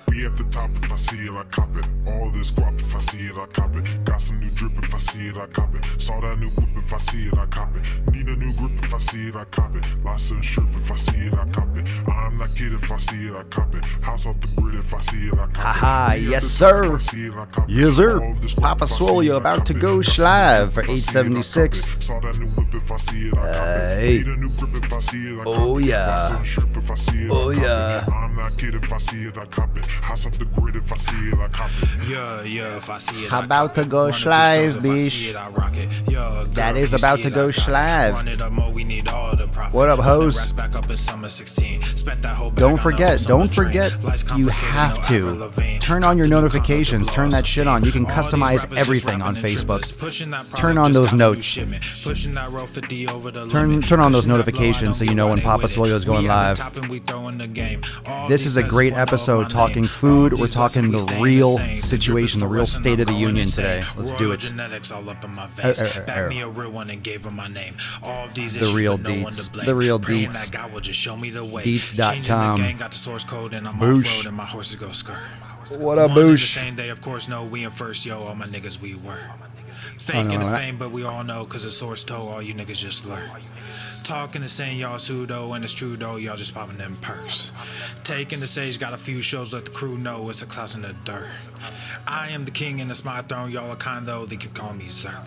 We at the top, if I see it, I cop it. All this guap, if I see it, I cop it. Got some new drip, if I see it, I cop it. Saw that new whip, if I see it, I cop it. Need a new grip, if I see it, I cop it. Lost in strip, if I see it, I cop it. I'm not kidding, if I see it, I cop it. House off the grid, if I see it, I cop it. Haha, yes sir. Yes sir. Papa Swole, you're about to go live for 876. Hey. Oh yeah. Oh yeah. I'm not kidding, if I see it, I cop it. House off the grid, if I see it, I cop it. Yeah, if I see it, how about to go live, bish? That is about to go live. What up, hoes? Don't forget, you have to turn on your notifications, turn that shit on. You can customize everything on Facebook. Turn on those notes. Turn on those notifications so you know when Papa Swole is going live. This is a great episode talking food. We're talking the real situation, the real state of the union today. Let's do it. The real deets. The real deets. Deets.com. Boosh. What up, Boosh? Faking the fame, but we all know, cause the source told all you niggas just learn. Talking and saying y'all pseudo, and it's true though, y'all just popping them perks. Taking the stage, got a few shows, let the crew know it's a clouse in the dirt. I am the king and it's my throne, y'all are kind though, they keep calling me Zerk.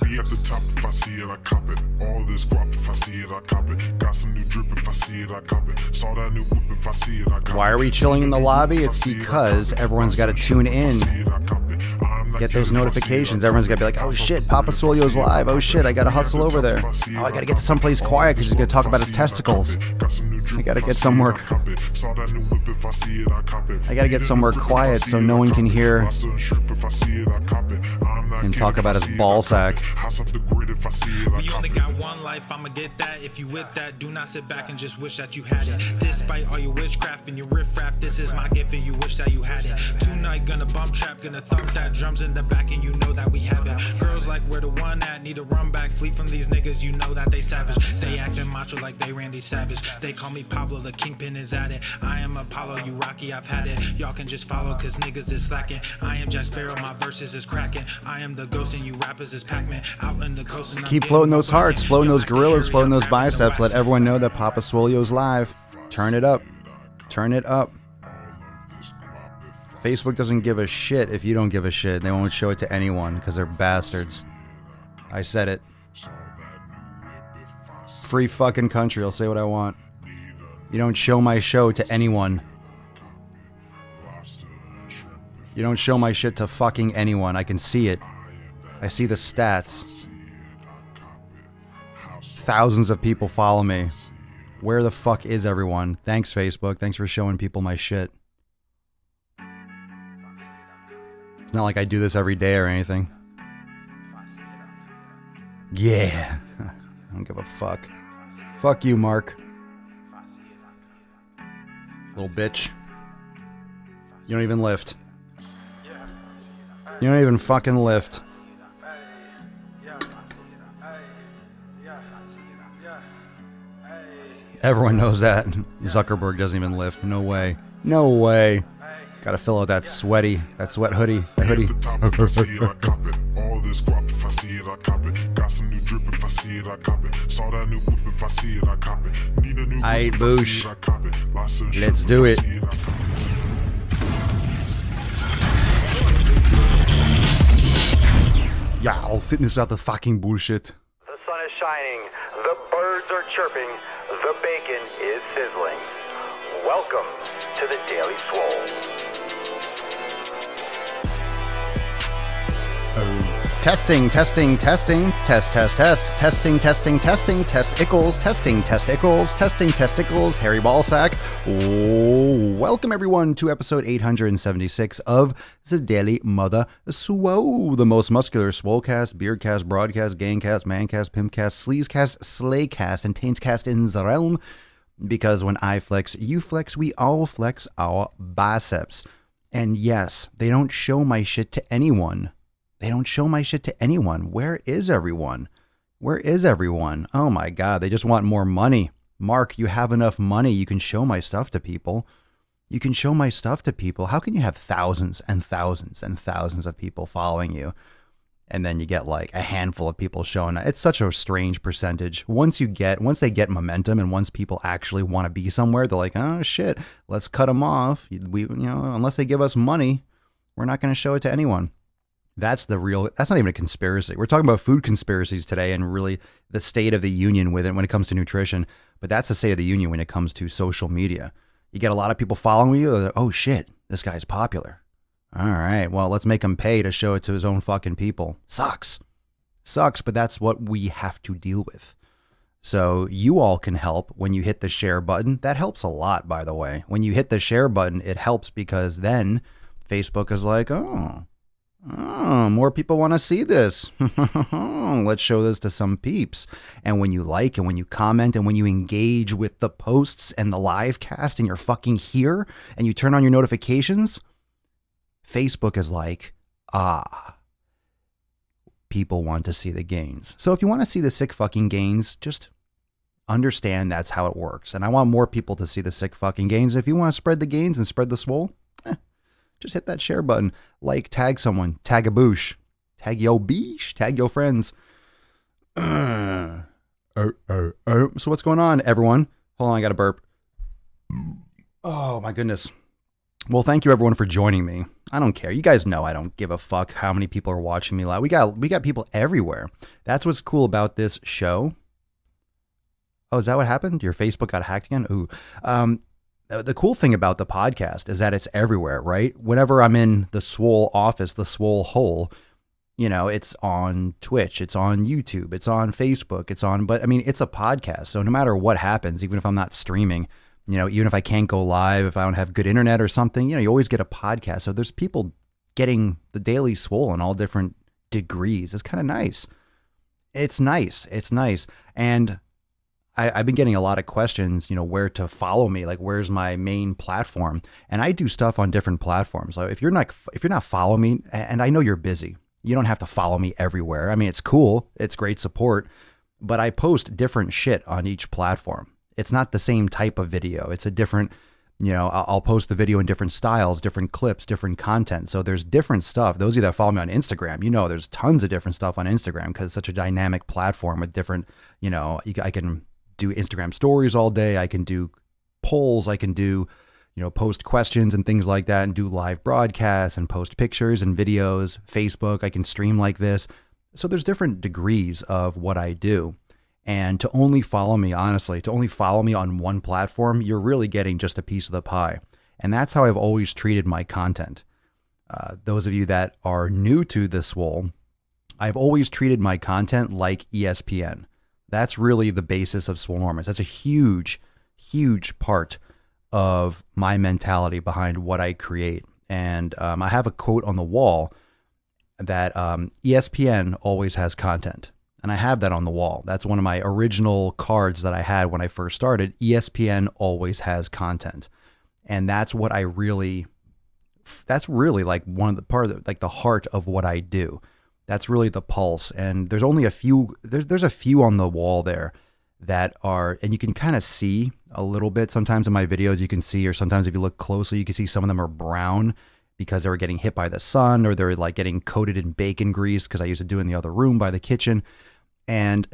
Be at the top, if I see it, I cop it. All this guap, if I see it, I cop it. Got some new drip, if I see it, I cop it. Saw that new whip, if I see it, I cop it. Why are we chilling in the lobby? It's because everyone's got to tune in. Get those notifications. Everyone's got to be like, oh shit, Papa Swole's live. Oh shit, I got to hustle over there. Oh, I got to get to someplace quiet because he's going to talk about his testicles. I got to get somewhere. I got to get somewhere quiet so no one can hear and talk about his ball sack. We only got one life, I'ma get that. If you with that, do not sit back and just wish that you had it. Despite all your witchcraft and your riffraff, this is my gift and you wish that you had it. Tonight gonna bump trap, gonna thump that. Drums in the back and you know that we have it. Girls like where the one at, need to run back. Flee from these niggas, you know that they savage. They acting macho like they Randy Savage. They call me Pablo, the kingpin is at it. I am Apollo, you Rocky, I've had it. Y'all can just follow cause niggas is slacking. I am Jack Sparrow, my verses is cracking. I am the ghost and you rappers is Pac-Man. Out in the coast and keep floating those hearts, floating those gorillas, floating those biceps. Let everyone know that Papa Swole's live. Turn it up. Turn it up. Facebook doesn't give a shit if you don't give a shit. They won't show it to anyone because they're bastards. I said it. Free fucking country. I'll say what I want. You don't show my show to anyone. You don't show my shit to fucking anyone. I can see it. I see the stats. Thousands of people follow me. Where the fuck is everyone? Thanks, Facebook. Thanks for showing people my shit. It's not like I do this every day or anything. Yeah. I don't give a fuck. Fuck you, Mark. Little bitch. You don't even lift. You don't even fucking lift. Everyone knows that. Zuckerberg doesn't even lift. No way. No way. Gotta fill out that sweat hoodie. That hoodie. Aight, boosh. Let's do it. Yeah, I'll fitness without the fucking bullshit. The sun is shining, the birds are chirping, the bacon is sizzling. Welcome to the Daily Swole. Testing, testing, testing, test, test, test, testing, testing, testing, testicles, testing, testicles, testing, testicles, hairy ballsack. Welcome everyone to episode 876 of the Daily Mother Swole, the most muscular swolecast, beardcast, broadcast, gangcast, mancast, pimpcast, sleazecast, slaycast, and taintscast in the realm. Because when I flex, you flex, we all flex our biceps. And yes, they don't show my shit to anyone. They don't show my shit to anyone. Where is everyone? Where is everyone? Oh my God, they just want more money. Mark, you have enough money. You can show my stuff to people. You can show my stuff to people. How can you have thousands and thousands and thousands of people following you? And then you get like a handful of people showing it. It's such a strange percentage. Once they get momentum and once people actually want to be somewhere, they're like, oh shit, let's cut them off. Unless they give us money, we're not going to show it to anyone. That's not even a conspiracy. We're talking about food conspiracies today and really the state of the union with it when it comes to nutrition. But that's the state of the union when it comes to social media. You get a lot of people following you. Like, oh shit, this guy's popular. All right, well, let's make him pay to show it to his own fucking people. Sucks, but that's what we have to deal with. So you all can help when you hit the share button. That helps a lot, by the way. When you hit the share button, it helps because then Facebook is like, oh, more people want to see this. Let's show this to some peeps. And when you like and when you comment and when you engage with the posts and the live cast and you're fucking here and you turn on your notifications, Facebook is like, people want to see the gains. So if you want to see the sick fucking gains, just understand that's how it works. And I want more people to see the sick fucking gains. If you want to spread the gains and spread the swole, just hit that share button. Like, tag someone, tag a boosh, tag yo beesh, tag yo friends. So what's going on, everyone? Hold on, I got to burp. Oh my goodness. Well, thank you everyone for joining me. I don't care. You guys know I don't give a fuck how many people are watching me live. We got people everywhere. That's what's cool about this show. Oh, is that what happened? Your Facebook got hacked again? Ooh. The cool thing about the podcast is that it's everywhere, right? Whenever I'm in the Swole office, the Swole hole, it's on Twitch, it's on YouTube, it's on Facebook, but I mean, it's a podcast. So no matter what happens, even if I'm not streaming, even if I can't go live, if I don't have good internet or something, you always get a podcast. So there's people getting the Daily Swole in all different degrees. It's kind of nice. It's nice. And I've been getting a lot of questions, where to follow me, like where's my main platform? And I do stuff on different platforms. So if you're not following me, and I know you're busy, you don't have to follow me everywhere. I mean, it's cool. It's great support, but I post different shit on each platform. It's not the same type of video. It's a different, I'll post the video in different styles, different clips, different content. So there's different stuff. Those of you that follow me on Instagram, there's tons of different stuff on Instagram because it's such a dynamic platform with different, I can do Instagram stories all day. I can do polls. I can do, post questions and things like that and do live broadcasts and post pictures and videos. Facebook, I can stream like this. So there's different degrees of what I do. And to only follow me, honestly, to only follow me on one platform, you're really getting just a piece of the pie. And that's how I've always treated my content. Those of you that are new to the Swole, I've always treated my content like ESPN. That's really the basis of Swolenormous. That's a huge, huge part of my mentality behind what I create. And I have a quote on the wall that ESPN always has content. And I have that on the wall. That's one of my original cards that I had when I first started. ESPN always has content. And that's what that's really like one of the part of like the heart of what I do. That's really the pulse. And there's only a few, there's a few on the wall there that are, and you can kind of see a little bit. Sometimes in my videos you can see, or sometimes if you look closely, you can see some of them are brown because they were getting hit by the sun or they're like getting coated in bacon grease because I used to do in the other room by the kitchen. And,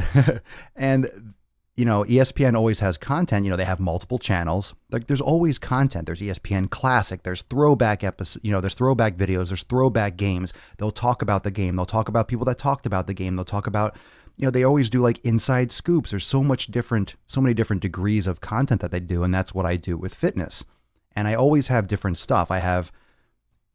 ESPN always has content. They have multiple channels. Like there's always content. There's ESPN Classic. There's throwback episodes. There's throwback videos. There's throwback games. They'll talk about the game. They'll talk about people that talked about the game. They'll talk about, they always do like inside scoops. There's so many different degrees of content that they do. And that's what I do with fitness. And I always have different stuff. I have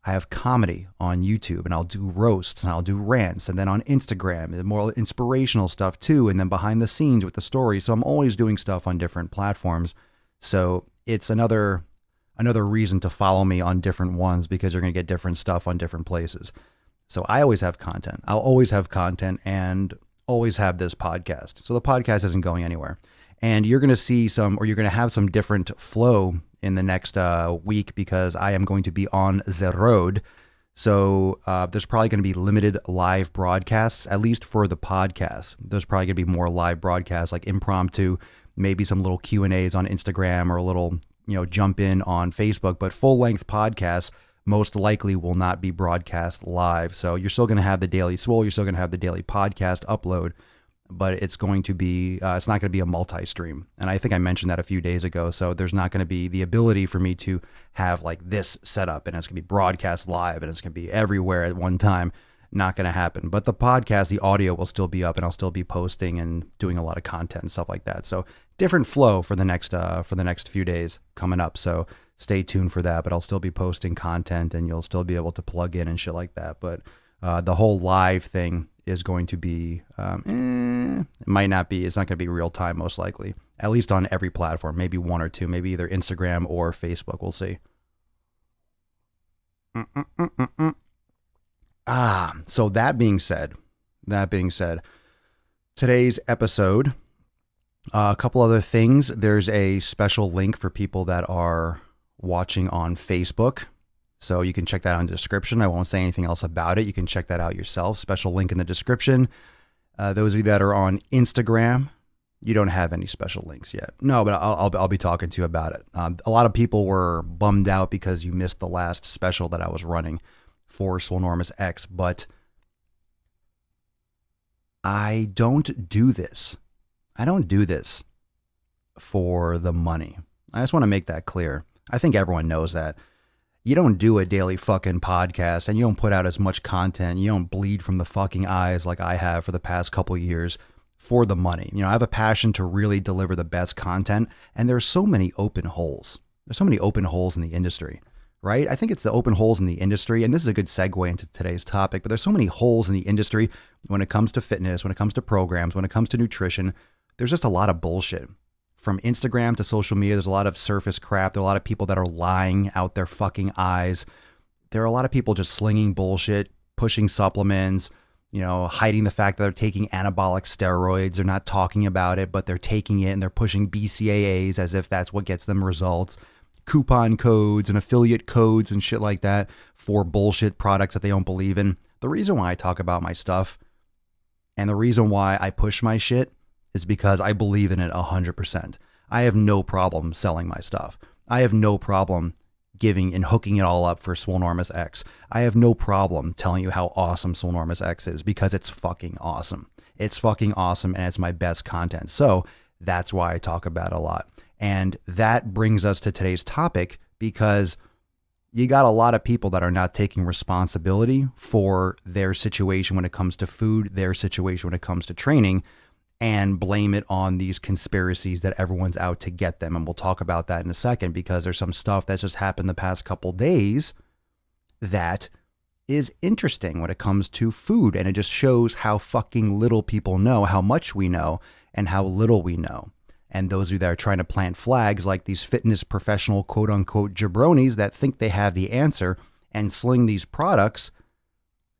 I have comedy on YouTube, and I'll do roasts, and I'll do rants, and then on Instagram, and more inspirational stuff too, and then behind the scenes with the story. So I'm always doing stuff on different platforms. So it's another reason to follow me on different ones, because you're going to get different stuff on different places. So I always have content. I'll always have content and always have this podcast. So the podcast isn't going anywhere. And you're going to see you're going to have some different flow in the next week, because I am going to be on the road. So there's probably going to be limited live broadcasts, at least for the podcast. There's probably going to be more live broadcasts, like impromptu, maybe some little Q&As on Instagram, or a little, jump in on Facebook. But full-length podcasts most likely will not be broadcast live. So you're still going to have the daily Swole, you're still going to have the daily podcast upload, but it's going to be, it's not going to be a multi-stream. And I think I mentioned that a few days ago. So there's not going to be the ability for me to have like this set up, and it's going to be broadcast live, and it's going to be everywhere at one time. Not going to happen. But the podcast, the audio will still be up, and I'll still be posting and doing a lot of content and stuff like that. So different flow for the next few days coming up. So stay tuned for that, but I'll still be posting content, and you'll still be able to plug in and shit like that. But the whole live thing is going to be, it might not be, it's not going to be real time, most likely, at least on every platform, maybe one or two, maybe either Instagram or Facebook. We'll see. So that being said, today's episode, a couple other things. There's a special link for people that are watching on Facebook. So you can check that out in the description. I won't say anything else about it. You can check that out yourself. Special link in the description. Those of you that are on Instagram, you don't have any special links yet. No, but I'll be talking to you about it. A lot of people were bummed out because you missed the last special that I was running for Swolenormous X, but I don't do this. I don't do this for the money. I just want to make that clear. I think everyone knows that. You don't do a daily fucking podcast, and you don't put out as much content. You don't bleed from the fucking eyes like I have for the past couple of years for the money. I have a passion to really deliver the best content, and there's so many open holes. There's so many open holes in the industry, right? I think it's the open holes in the industry, and this is a good segue into today's topic, but there's so many holes in the industry when it comes to fitness, when it comes to programs, when it comes to nutrition. There's just a lot of bullshit. From Instagram to social media, there's a lot of surface crap. There are a lot of people that are lying out their fucking eyes. There are a lot of people just slinging bullshit, pushing supplements, hiding the fact that they're taking anabolic steroids. They're not talking about it, but they're taking it, and they're pushing BCAAs as if that's what gets them results. Coupon codes and affiliate codes and shit like that for bullshit products that they don't believe in. The reason why I talk about my stuff and the reason why I push my shit is because I believe in it 100%. I have no problem selling my stuff. I have no problem giving and hooking it all up for Swolenormous X. I have no problem telling you how awesome Swolenormous X is, because it's fucking awesome. It's fucking awesome, and it's my best content. So that's why I talk about it a lot. And that brings us to today's topic, because you got a lot of people that are not taking responsibility for their situation when it comes to food, their situation when it comes to training, and blame it on these conspiracies that everyone's out to get them. And we'll talk about that in a second, because there's some stuff that's just happened the past couple days that is interesting when it comes to food. And it just shows how fucking little people know, how much we know, and how little we know. And those of you that are trying to plant flags, like these fitness professional quote unquote jabronis that think they have the answer and sling these products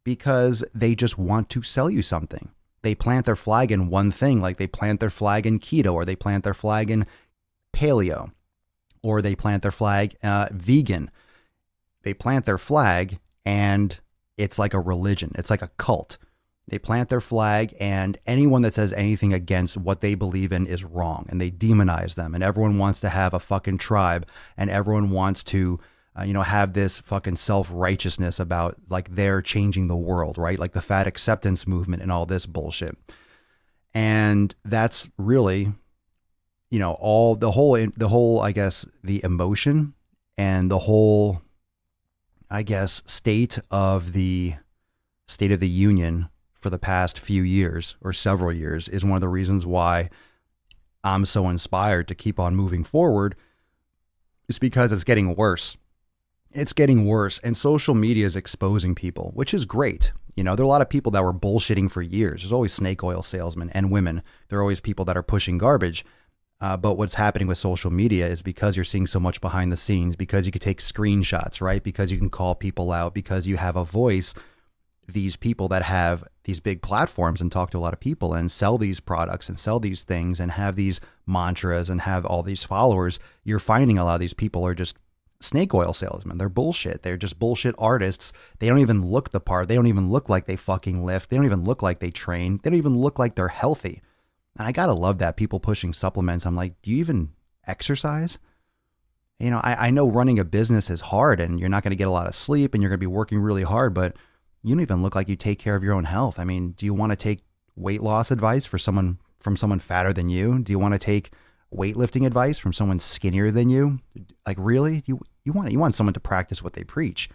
because they just want to sell you something. They plant their flag in one thing, like they plant their flag in keto, or they plant their flag in paleo, or they plant their flag vegan. They plant their flag, and it's like a religion. It's like a cult. They plant their flag, and anyone that says anything against what they believe in is wrong, and they demonize them. And everyone wants to have a fucking tribe, and everyone wants to have this fucking self-righteousness about like they're changing the world, right? Like the fat acceptance movement and all this bullshit. And that's really, all the whole, I guess, the emotion and the whole, I guess, state of the union for the past few years or several years is one of the reasons why I'm so inspired to keep on moving forward. It's because it's getting worse. It's getting worse, and social media is exposing people, which is great. You know, there are a lot of people that were bullshitting for years. There's always snake oil salesmen and women. There are always people that are pushing garbage. But what's happening with social media is because you're seeing so much behind the scenes, because you can take screenshots, right? Because you can call people out, because you have a voice. These people that have these big platforms and talk to a lot of people and sell these products and sell these things and have these mantras and have all these followers, you're finding a lot of these people are just snake oil salesmen. They're bullshit. They're just bullshit artists. They don't even look the part. They don't even look like they fucking lift. They don't even look like they train. They don't even look like they're healthy. And I gotta love that, people pushing supplements. I'm like, do you even exercise? You know, I know running a business is hard and you're not going to get a lot of sleep and you're going to be working really hard, but you don't even look like you take care of your own health. I mean, do you want to take weight loss advice from someone fatter than you? Do you want to take weightlifting advice from someone skinnier than you? Like, really? You want someone to practice what they preach.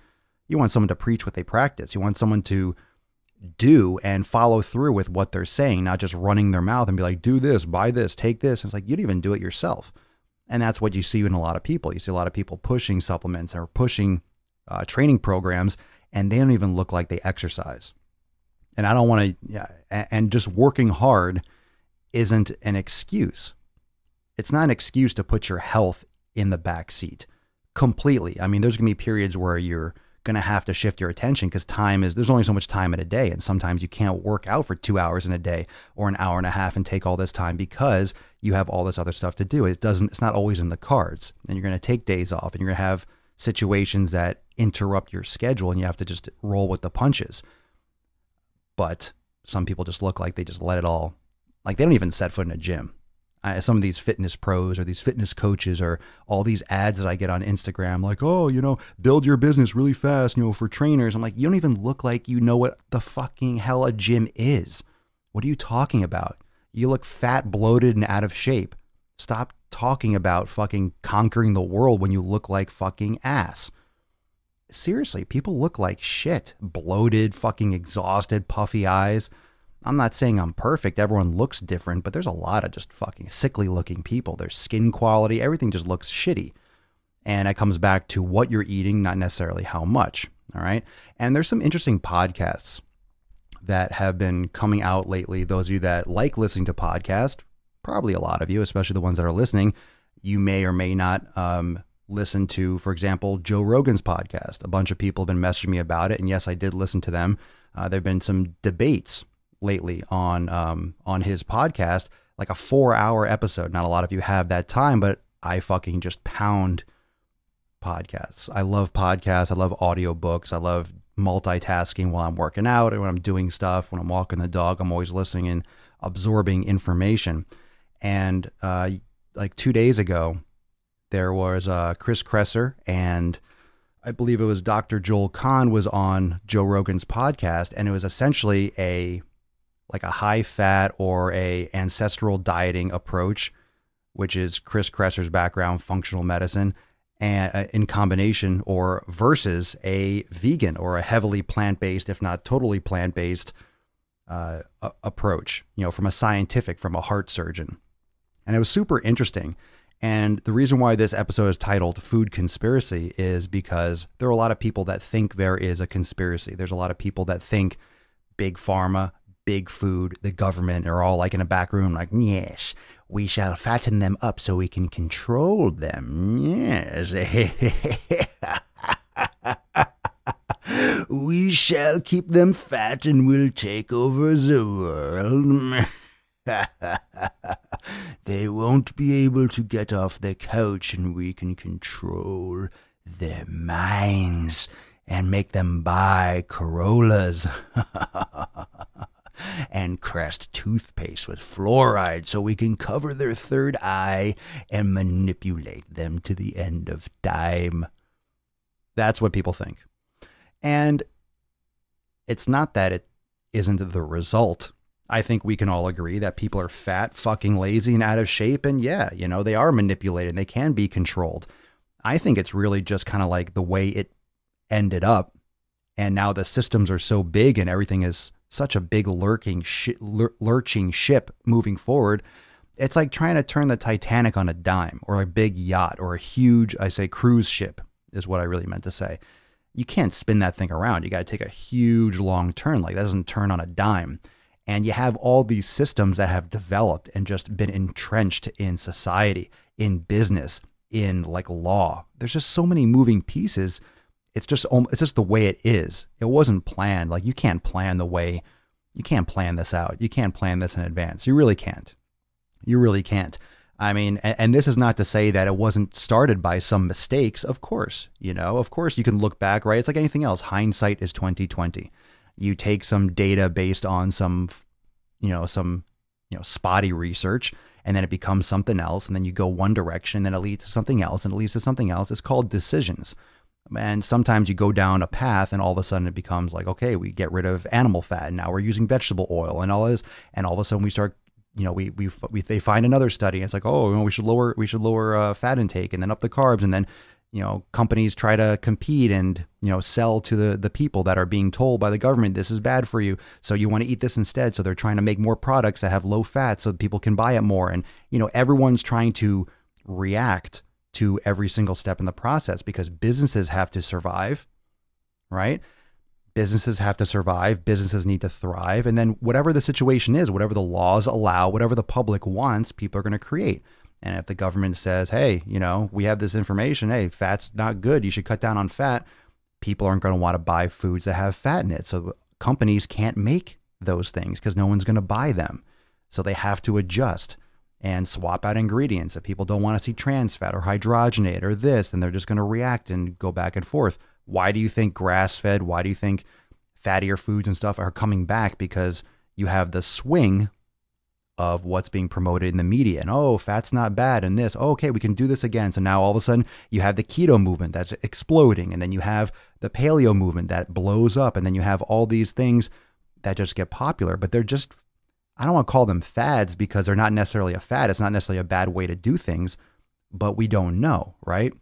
You want someone to preach what they practice. You want someone to do and follow through with what they're saying, not just running their mouth and be like, do this, buy this, take this. And it's like, you don't even do it yourself. And that's what you see in a lot of people. You see a lot of people pushing supplements or pushing training programs, and they don't even look like they exercise. And I don't want to, and just working hard isn't an excuse. It's not an excuse to put your health in the back seat completely. I mean, there's going to be periods where you're going to have to shift your attention because there's only so much time in a day. And sometimes you can't work out for 2 hours in a day or an hour and a half and take all this time because you have all this other stuff to do. It's not always in the cards. And you're going to take days off and you're going to have situations that interrupt your schedule and you have to just roll with the punches. But some people just look like they just let it all, like they don't even set foot in a gym. Some of these fitness pros or these fitness coaches or all these ads that I get on Instagram, like, oh, you know, build your business really fast, you know, for trainers. I'm like, you don't even look like you know what the fucking hell a gym is. What are you talking about? You look fat, bloated, and out of shape. Stop talking about fucking conquering the world when you look like fucking ass. Seriously, people look like shit. Bloated, fucking exhausted, puffy eyes. I'm not saying I'm perfect. Everyone looks different, but there's a lot of just fucking sickly looking people. Their skin quality, everything just looks shitty. And it comes back to what you're eating, not necessarily how much. All right. And there's some interesting podcasts that have been coming out lately. Those of you that like listening to podcasts, probably a lot of you, especially the ones that are listening, you may or may not listen to, for example, Joe Rogan's podcast. A bunch of people have been messaging me about it. And yes, I did listen to them. There have been some debates lately on his podcast, like a 4-hour episode. Not a lot of you have that time, but I fucking just pound podcasts. I love podcasts. I love audiobooks. I love multitasking while I'm working out and when I'm doing stuff, when I'm walking the dog, I'm always listening and absorbing information. And like 2 days ago, there was Chris Kresser and I believe it was Dr. Joel Kahn was on Joe Rogan's podcast, and it was essentially a high fat or a ancestral dieting approach, which is Chris Kresser's background, functional medicine, and in combination or versus a vegan or a heavily plant-based, if not totally plant-based approach, you know, from a heart surgeon. And it was super interesting. And the reason why this episode is titled Food Conspiracy is because there are a lot of people that think there is a conspiracy. There's a lot of people that think big pharma, big food, the government are all like in a back room, like, yes, we shall fatten them up so we can control them. Yes. We shall keep them fat and we'll take over the world. They won't be able to get off the couch and we can control their minds and make them buy Corollas and Crest toothpaste with fluoride so we can cover their third eye and manipulate them to the end of time. That's what people think. And it's not that it isn't the result. I think we can all agree that people are fat, fucking lazy, and out of shape. And yeah, you know, they are manipulated. They can be controlled. I think it's really just kind of like the way it ended up. And now the systems are so big and everything is such a big lurching ship moving forward. It's like trying to turn the Titanic on a dime or a big yacht or a huge, I say, cruise ship. is what I really meant to say. You can't spin that thing around. You got to take a huge long turn. Like that doesn't turn on a dime. And you have all these systems that have developed and just been entrenched in society, in business, in like law. There's just so many moving pieces. It's just the way it is. It wasn't planned. Like you can't plan this out. You can't plan this in advance. You really can't. You really can't. I mean, and this is not to say that it wasn't started by some mistakes. Of course, of course you can look back, right? It's like anything else. Hindsight is 20/20. You take some data based on some spotty research, and then it becomes something else, and then you go one direction, then it leads to something else, and it leads to something else. It's called decisions. And sometimes you go down a path, and all of a sudden it becomes like, okay, we get rid of animal fat, and now we're using vegetable oil, and all this, and all of a sudden we start, they find another study, and it's like, oh, we should lower fat intake, and then up the carbs, and then companies try to compete and, sell to the people that are being told by the government, this is bad for you. So you want to eat this instead. So they're trying to make more products that have low fat so people can buy it more. And, everyone's trying to react to every single step in the process because businesses have to survive, right? Businesses have to survive. Businesses need to thrive. And then whatever the situation is, whatever the laws allow, whatever the public wants, people are going to create. And if the government says, hey, we have this information, hey, fat's not good, you should cut down on fat, people aren't going to want to buy foods that have fat in it. So companies can't make those things because no one's going to buy them. So they have to adjust and swap out ingredients. If people don't want to see trans fat or hydrogenate or this, then they're just going to react and go back and forth. Why do you think grass-fed, why do you think fattier foods and stuff are coming back? Because you have the swing of what's being promoted in the media. And, oh, fat's not bad and this. Oh, okay, we can do this again. So now all of a sudden you have the keto movement that's exploding. And then you have the paleo movement that blows up. And then you have all these things that just get popular. But they're just, I don't want to call them fads because they're not necessarily a fad. It's not necessarily a bad way to do things. But we don't know, right?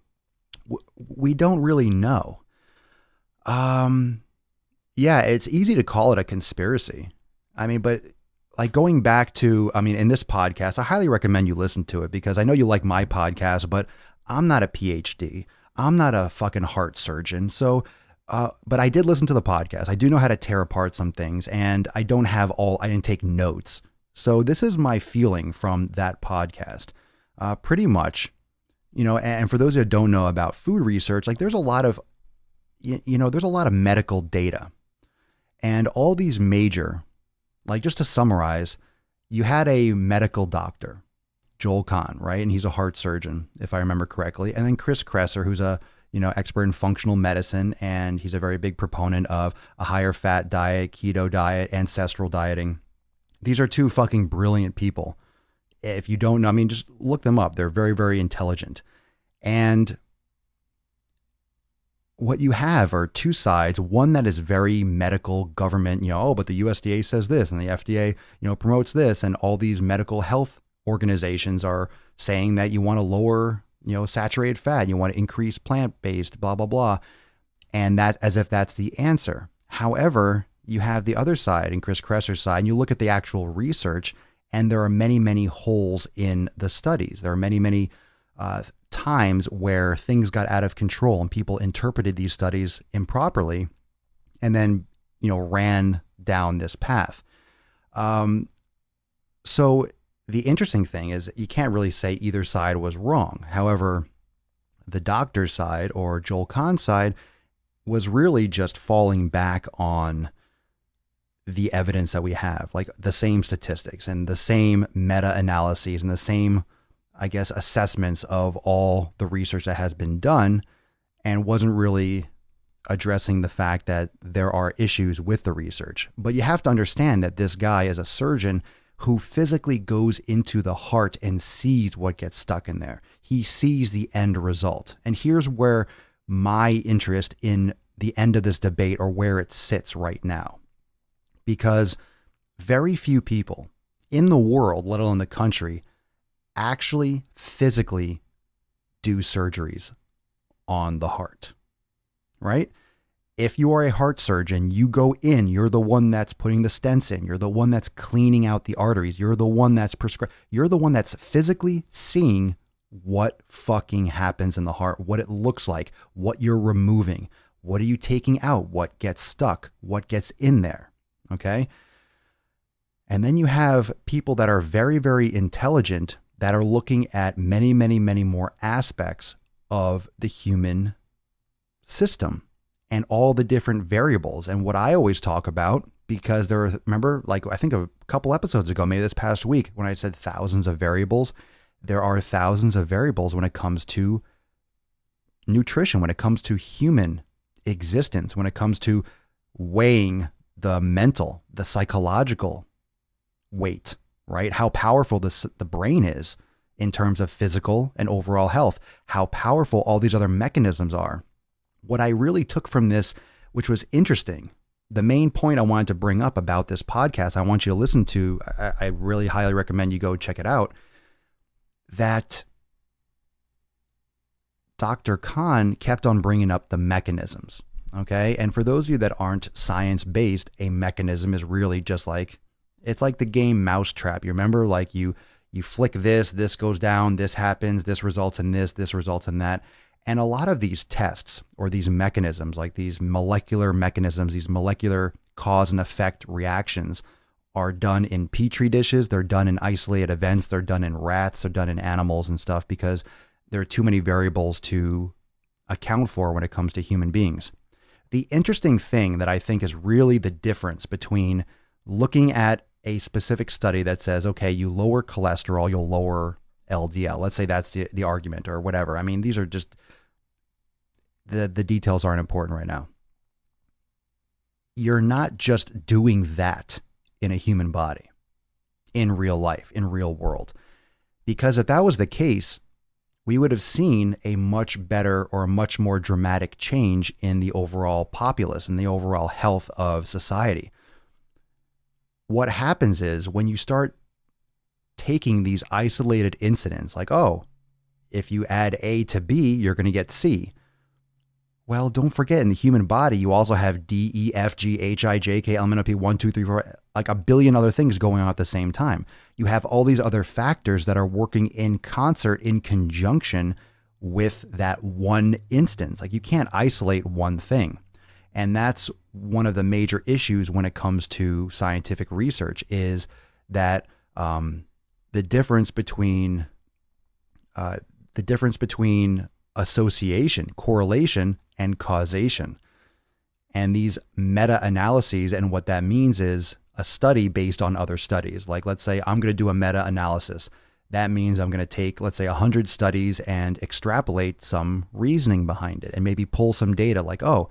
We don't really know. Yeah, it's easy to call it a conspiracy. I mean, but like going back to, in this podcast, I highly recommend you listen to it because I know you like my podcast, but I'm not a PhD. I'm not a fucking heart surgeon. So, but I did listen to the podcast. I do know how to tear apart some things and I didn't take notes. So this is my feeling from that podcast. Pretty much, and for those who don't know about food research, like there's a lot of, there's a lot of medical data and all these major, like just to summarize, you had a medical doctor, Joel Kahn, right? And he's a heart surgeon, if I remember correctly. And then Chris Kresser, who's a, expert in functional medicine. And he's a very big proponent of a higher fat diet, keto diet, ancestral dieting. These are two fucking brilliant people. If you don't know, just look them up. They're very, very intelligent. And what you have are two sides, one that is very medical government, but the USDA says this and the FDA, promotes this, and all these medical health organizations are saying that you want to lower, saturated fat, you want to increase plant-based, blah, blah, blah. And that as if that's the answer. However, you have the other side and Chris Kresser's side, and you look at the actual research and there are many, many holes in the studies. There are many, many times where things got out of control and people interpreted these studies improperly and then, ran down this path. So the interesting thing is you can't really say either side was wrong. However, the doctor's side or Joel Kahn's side was really just falling back on the evidence that we have, like the same statistics and the same meta-analyses and the same, I guess, assessments of all the research that has been done, and wasn't really addressing the fact that there are issues with the research. But you have to understand that this guy is a surgeon who physically goes into the heart and sees what gets stuck in there. He sees the end result. And here's where my interest in the end of this debate, or where it sits right now. Because very few people in the world, let alone the country, actually physically do surgeries on the heart, right? If you are a heart surgeon, you go in, you're the one that's putting the stents in, you're the one that's cleaning out the arteries, you're the one that's you're the one that's physically seeing what fucking happens in the heart, what it looks like, what you're removing, what are you taking out, what gets stuck, what gets in there, okay? And then you have people that are very, very intelligent that are looking at many, many, many more aspects of the human system and all the different variables. And what I always talk about, because there are, remember, like I think a couple episodes ago, maybe this past week, when I said thousands of variables, there are thousands of variables when it comes to nutrition, when it comes to human existence, when it comes to weighing the mental, the psychological weight, right? How powerful the brain is in terms of physical and overall health, how powerful all these other mechanisms are. What I really took from this, which was interesting, the main point I wanted to bring up about this podcast, I want you to listen to, I really highly recommend you go check it out, that Dr. Khan kept on bringing up the mechanisms, okay? And for those of you that aren't science-based, a mechanism is really just like, it's like the game Mousetrap. You remember, like you flick this goes down, this happens, this results in this results in that. And a lot of these tests or these mechanisms, like these molecular mechanisms, these molecular cause and effect reactions, are done in petri dishes. They're done in isolated events. They're done in rats. They're done in animals and stuff because there are too many variables to account for when it comes to human beings. The interesting thing that I think is really the difference between looking at a specific study that says, okay, you lower cholesterol, you'll lower LDL. Let's say that's the argument or whatever. I mean, these are just, the details aren't important right now. You're not just doing that in a human body, in real life, in real world. Because if that was the case, we would have seen a much better or a much more dramatic change in the overall populace and the overall health of society. What happens is when you start taking these isolated incidents, like, oh, if you add A to B, you're going to get C. Well, don't forget, in the human body, you also have D, E, F, G, H, I, J, K, L, M, N, O, P, 1, 2, 3, 4, like a billion other things going on at the same time. You have all these other factors that are working in concert, in conjunction with that one instance. Like you can't isolate one thing. And that's one of the major issues when it comes to scientific research is that the difference between association, correlation, and causation. And these meta-analyses, and what that means is a study based on other studies. Like, let's say I'm going to do a meta-analysis. That means I'm going to take, let's say, 100 studies and extrapolate some reasoning behind it and maybe pull some data like, oh,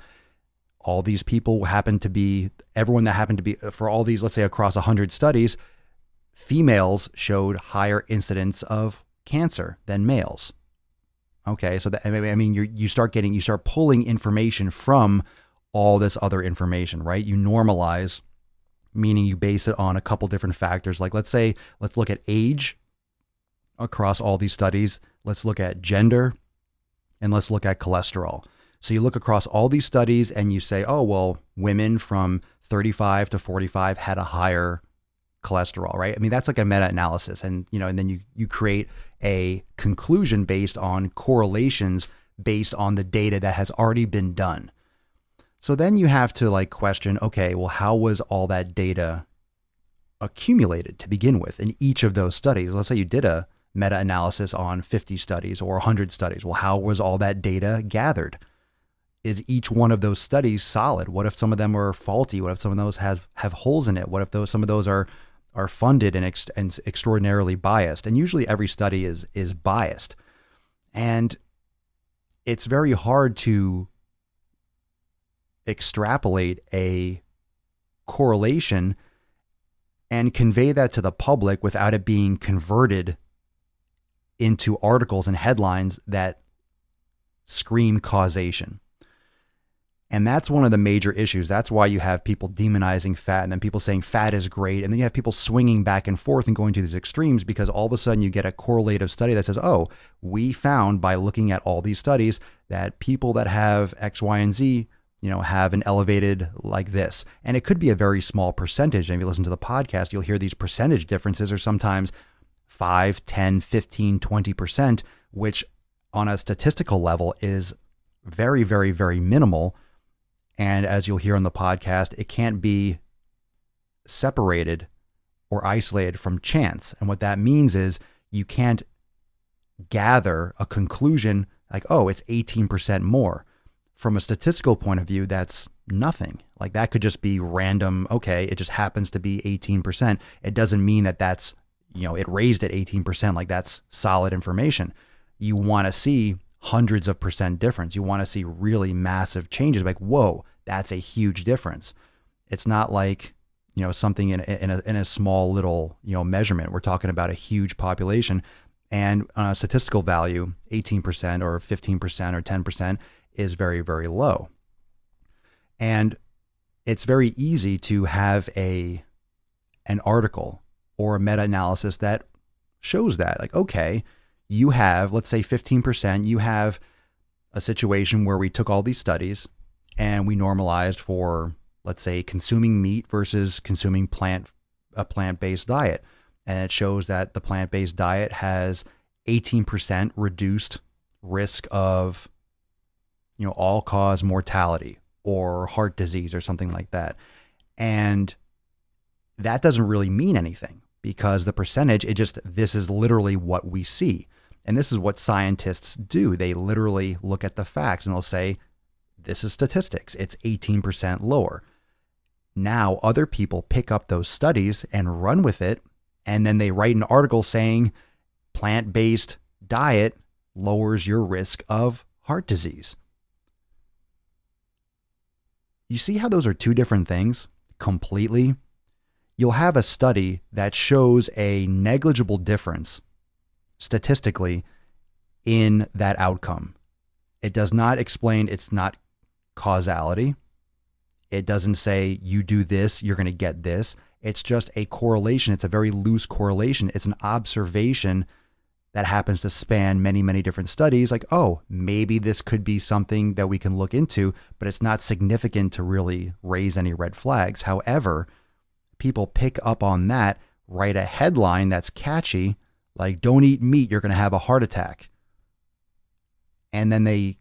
all these people happen to be, everyone that happened to be, for all these, let's say across 100 studies, females showed higher incidence of cancer than males. Okay, so that, I mean, you start pulling information from all this other information, right? You normalize, meaning you base it on a couple different factors. Like let's look at age across all these studies. Let's look at gender, and let's look at cholesterol. So you look across all these studies and you say, oh, well, women from 35 to 45 had a higher cholesterol, right? I mean, that's like a meta-analysis, and then you create a conclusion based on correlations based on the data that has already been done. So then you have to like question, okay, well, how was all that data accumulated to begin with in each of those studies? Let's say you did a meta-analysis on 50 studies or 100 studies. Well, how was all that data gathered? Is each one of those studies solid? What if some of them are faulty? What if some of those have holes in it? What if some of those are funded and extraordinarily biased? And usually every study is biased. And it's very hard to extrapolate a correlation and convey that to the public without it being converted into articles and headlines that scream causation. And that's one of the major issues. That's why you have people demonizing fat and then people saying fat is great. And then you have people swinging back and forth and going to these extremes because all of a sudden you get a correlative study that says, oh, we found by looking at all these studies that people that have X, Y, and Z, have an elevated like this. And it could be a very small percentage. And if you listen to the podcast, you'll hear these percentage differences are sometimes 5, 10, 15, 20%, which on a statistical level is very, very, very minimal. And as you'll hear on the podcast, it can't be separated or isolated from chance. And what that means is you can't gather a conclusion like, oh, it's 18% more. From a statistical point of view, that's nothing. Like that could just be random. Okay, it just happens to be 18%. It doesn't mean that that's, it raised at 18%. Like that's solid information. You want to see hundreds of percent difference. You want to see really massive changes. Like, whoa, that's a huge difference. It's not like, something in a small little, measurement. We're talking about a huge population, and on a statistical value, 18% or 15% or 10% is very, very low. And it's very easy to have an article or a meta-analysis that shows that, like, okay, you have, let's say 15%, you have a situation where we took all these studies and we normalized for, let's say, consuming meat versus consuming a plant-based diet. And it shows that the plant-based diet has 18% reduced risk of, all-cause mortality or heart disease or something like that. And that doesn't really mean anything because the percentage, this is literally what we see. And this is what scientists do. They literally look at the facts and they'll say, this is statistics. It's 18% lower. Now other people pick up those studies and run with it. And then they write an article saying plant-based diet lowers your risk of heart disease. You see how those are two different things completely? You'll have a study that shows a negligible difference statistically in that outcome. It does not explain, it's not causality. It doesn't say you do this, you're going to get this. It's just a correlation. It's a very loose correlation. It's an observation that happens to span many, many different studies. Like, oh, maybe this could be something that we can look into, but it's not significant to really raise any red flags. However, people pick up on that, write a headline that's catchy, like, don't eat meat, you're going to have a heart attack. And then they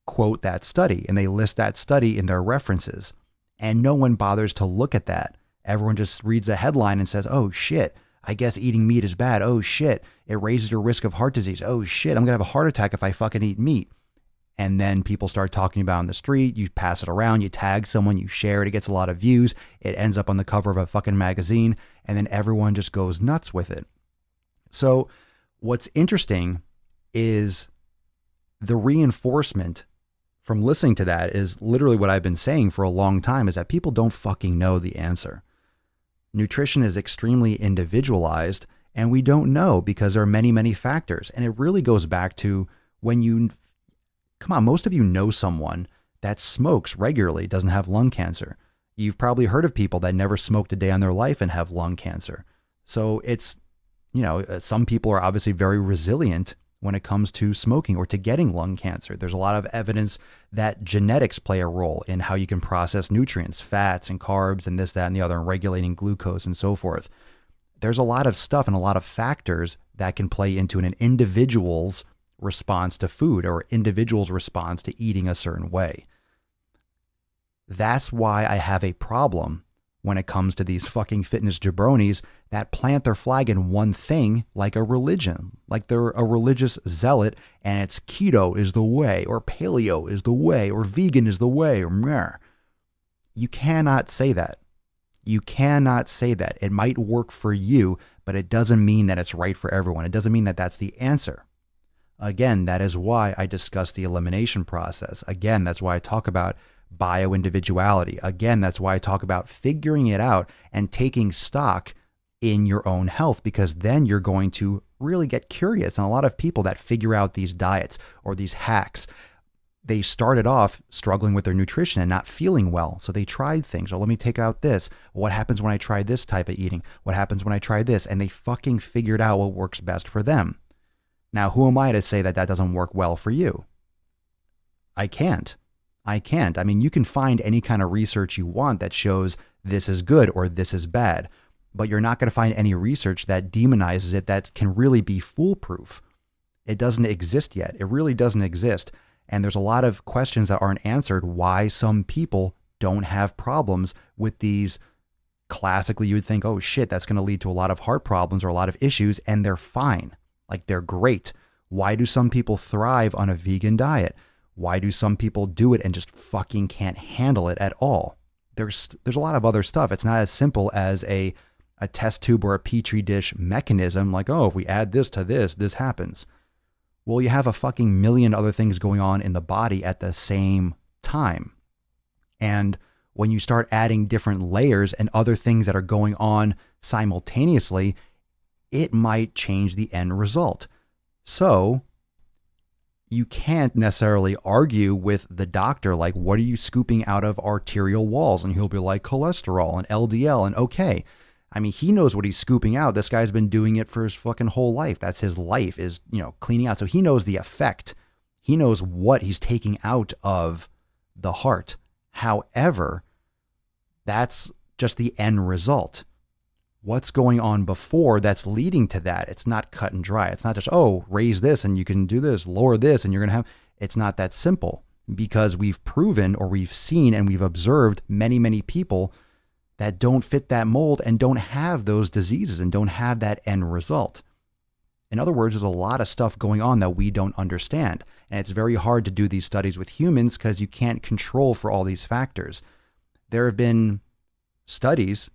quote that study and they list that study in their references. And no one bothers to look at that. Everyone just reads the headline and says, oh shit, I guess eating meat is bad. Oh shit, it raises your risk of heart disease. Oh shit, I'm going to have a heart attack if I fucking eat meat. And then people start talking about it on the street. You pass it around, you tag someone, you share it. It gets a lot of views. It ends up on the cover of a fucking magazine. And then everyone just goes nuts with it. So what's interesting is the reinforcement from listening to that is literally what I've been saying for a long time, is that people don't fucking know the answer. Nutrition is extremely individualized and we don't know because there are many, many factors. And it really goes back to when most of you know someone that smokes regularly, doesn't have lung cancer. You've probably heard of people that never smoked a day in their life and have lung cancer. So it's, some people are obviously very resilient when it comes to smoking or to getting lung cancer. There's a lot of evidence that genetics play a role in how you can process nutrients, fats and carbs and this, that, and the other, and regulating glucose and so forth. There's a lot of stuff and a lot of factors that can play into an individual's response to food or individual's response to eating a certain way. That's why I have a problem when it comes to these fucking fitness jabronis that plant their flag in one thing like a religion, like they're a religious zealot and it's keto is the way, or paleo is the way, or vegan is the way, or meh. You cannot say that. You cannot say that. It might work for you, but it doesn't mean that it's right for everyone. It doesn't mean that that's the answer. Again, that is why I discuss the elimination process. Again, that's why I talk about bio-individuality. Again, that's why I talk about figuring it out and taking stock in your own health, because then you're going to really get curious. And a lot of people that figure out these diets or these hacks, they started off struggling with their nutrition and not feeling well. So they tried things. Let me take out this. What happens when I try this type of eating? What happens when I try this? And they fucking figured out what works best for them. Now, who am I to say that that doesn't work well for you? I can't. I mean, you can find any kind of research you want that shows this is good or this is bad, but you're not going to find any research that demonizes it that can really be foolproof. It doesn't exist yet. It really doesn't exist. And there's a lot of questions that aren't answered why some people don't have problems with these. Classically, you would think, oh shit, that's going to lead to a lot of heart problems or a lot of issues, and they're fine. Like, they're great. Why do some people thrive on a vegan diet? Why do some people do it and just fucking can't handle it at all? There's a lot of other stuff. It's not as simple as a test tube or a petri dish mechanism, like, oh, if we add this to this, this happens. Well, you have a fucking million other things going on in the body at the same time. And when you start adding different layers and other things that are going on simultaneously, it might change the end result. So you can't necessarily argue with the doctor, like, what are you scooping out of arterial walls? And he'll be like, cholesterol and LDL. And okay, I mean, he knows what he's scooping out. This guy's been doing it for his fucking whole life. That's his life, is, cleaning out. So he knows the effect. He knows what he's taking out of the heart. However, that's just the end result. What's going on before that's leading to that? It's not cut and dry. It's not just, oh, raise this and you can do this, lower this and you're going to have, it's not that simple, because we've proven, or we've seen and we've observed many, many people that don't fit that mold and don't have those diseases and don't have that end result. In other words, there's a lot of stuff going on that we don't understand. And it's very hard to do these studies with humans because you can't control for all these factors. There have been studies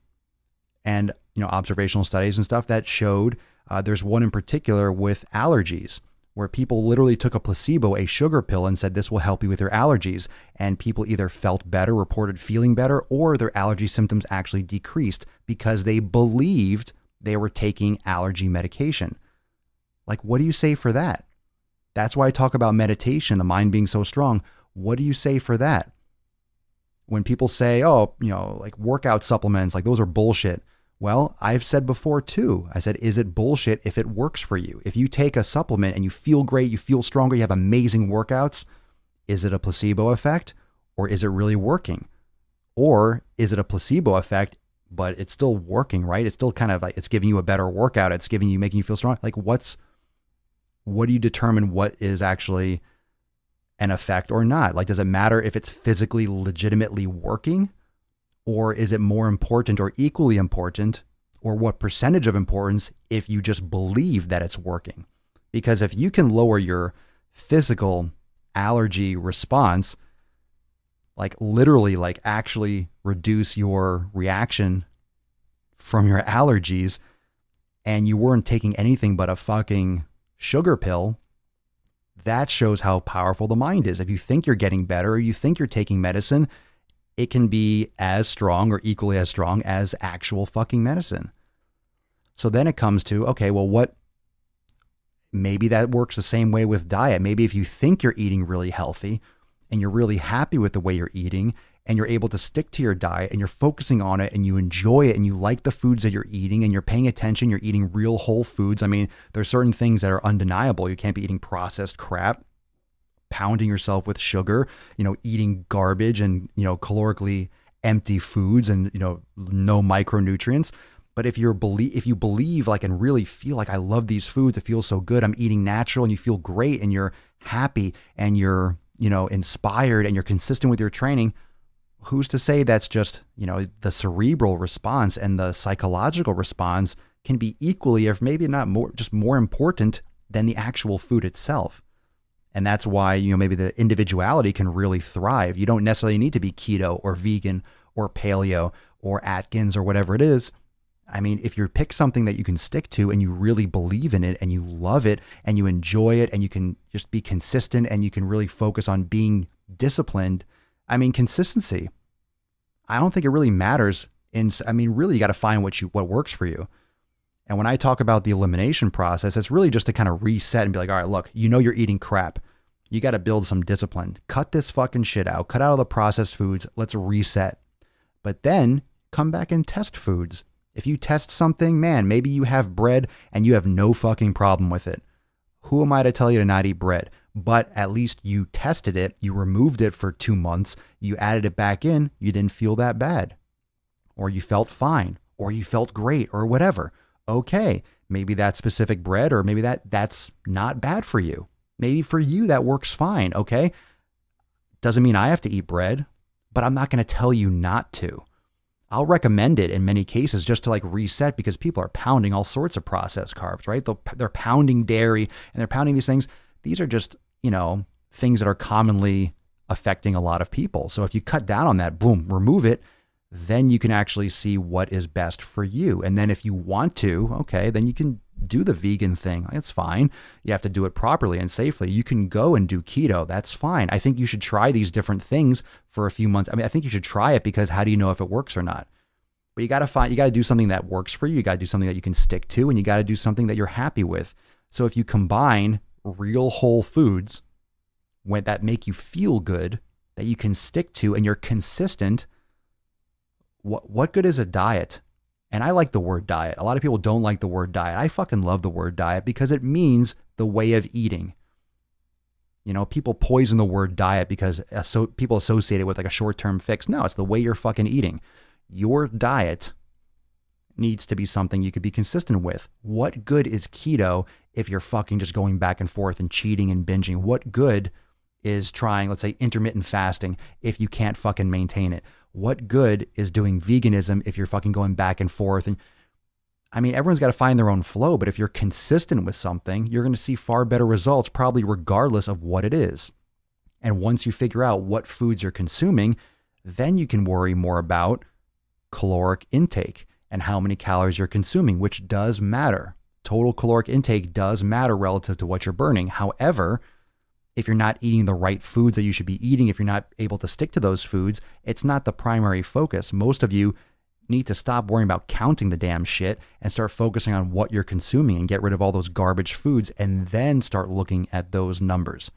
and observational studies and stuff that showed, there's one in particular with allergies, where people literally took a placebo, a sugar pill, and said this will help you with your allergies. And people either felt better, reported feeling better, or their allergy symptoms actually decreased because they believed they were taking allergy medication. Like, what do you say for that? That's why I talk about meditation, the mind being so strong. What do you say for that? When people say, oh, like workout supplements, like those are bullshit. Well, I've said before too, I said, is it bullshit if it works for you? If you take a supplement and you feel great, you feel stronger, you have amazing workouts, is it a placebo effect, or is it really working? Or is it a placebo effect, but it's still working, right? It's still kind of like, it's giving you a better workout. It's making you feel strong. Like, what do you determine what is actually an effect or not? Like, does it matter if it's physically legitimately working? Or is it more important or equally important, or what percentage of importance if you just believe that it's working? Because if you can lower your physical allergy response, like literally, like actually reduce your reaction from your allergies, and you weren't taking anything but a fucking sugar pill, that shows how powerful the mind is. If you think you're getting better, or you think you're taking medicine, it can be as strong or equally as strong as actual fucking medicine. So then it comes to, okay, well, maybe that works the same way with diet. Maybe if you think you're eating really healthy and you're really happy with the way you're eating and you're able to stick to your diet and you're focusing on it and you enjoy it and you like the foods that you're eating and you're paying attention, you're eating real whole foods. I mean, there's certain things that are undeniable. You can't be eating processed crap, pounding yourself with sugar, eating garbage and, calorically empty foods and, no micronutrients. But if you believe like and really feel like, I love these foods, it feels so good, I'm eating natural, and you feel great and you're happy and you're, inspired and you're consistent with your training, who's to say that's just, the cerebral response and the psychological response can be equally, if maybe not more, just more important than the actual food itself. And that's why, maybe the individuality can really thrive. You don't necessarily need to be keto or vegan or paleo or Atkins or whatever it is. I mean, if you pick something that you can stick to and you really believe in it and you love it and you enjoy it and you can just be consistent and you can really focus on being disciplined. I mean, consistency, I don't think it really matters. Really you got to find what works for you. And when I talk about the elimination process, it's really just to kind of reset and be like, all right, look, you're eating crap. You got to build some discipline. Cut this fucking shit out. Cut out all the processed foods. Let's reset. But then come back and test foods. If you test something, man, maybe you have bread and you have no fucking problem with it. Who am I to tell you to not eat bread? But at least you tested it. You removed it for 2 months. You added it back in. You didn't feel that bad. Or you felt fine. Or you felt great or whatever. Okay, maybe that specific bread, or maybe that's not bad for you. Maybe for you that works fine, okay? Doesn't mean I have to eat bread, but I'm not going to tell you not to. I'll recommend it in many cases just to like reset, because people are pounding all sorts of processed carbs, right? They're pounding dairy and they're pounding these things. These are just, things that are commonly affecting a lot of people. So if you cut down on that, boom, remove it, then you can actually see what is best for you. And then if you want to, okay, then you can do the vegan thing. That's fine. You have to do it properly and safely. You can go and do keto. That's fine. I think you should try these different things for a few months. I think you should try it, because how do you know if it works or not? But you got to do something that works for you. You got to do something that you can stick to, and you got to do something that you're happy with. So if you combine real whole foods that make you feel good, that you can stick to, and you're consistent, what good is a diet? And I like the word diet. A lot of people don't like the word diet. I fucking love the word diet because it means the way of eating. People poison the word diet because people associate it with like a short-term fix. No, it's the way you're fucking eating. Your diet needs to be something you could be consistent with. What good is keto if you're fucking just going back and forth and cheating and binging? What good is trying, let's say, intermittent fasting if you can't fucking maintain it? What good is doing veganism if you're fucking going back and forth? And everyone's got to find their own flow, but if you're consistent with something, you're going to see far better results, probably regardless of what it is. And once you figure out what foods you're consuming, then you can worry more about caloric intake and how many calories you're consuming, which does matter. Total caloric intake does matter relative to what you're burning. However, if you're not eating the right foods that you should be eating, if you're not able to stick to those foods, it's not the primary focus. Most of you need to stop worrying about counting the damn shit and start focusing on what you're consuming and get rid of all those garbage foods, and then start looking at those numbers.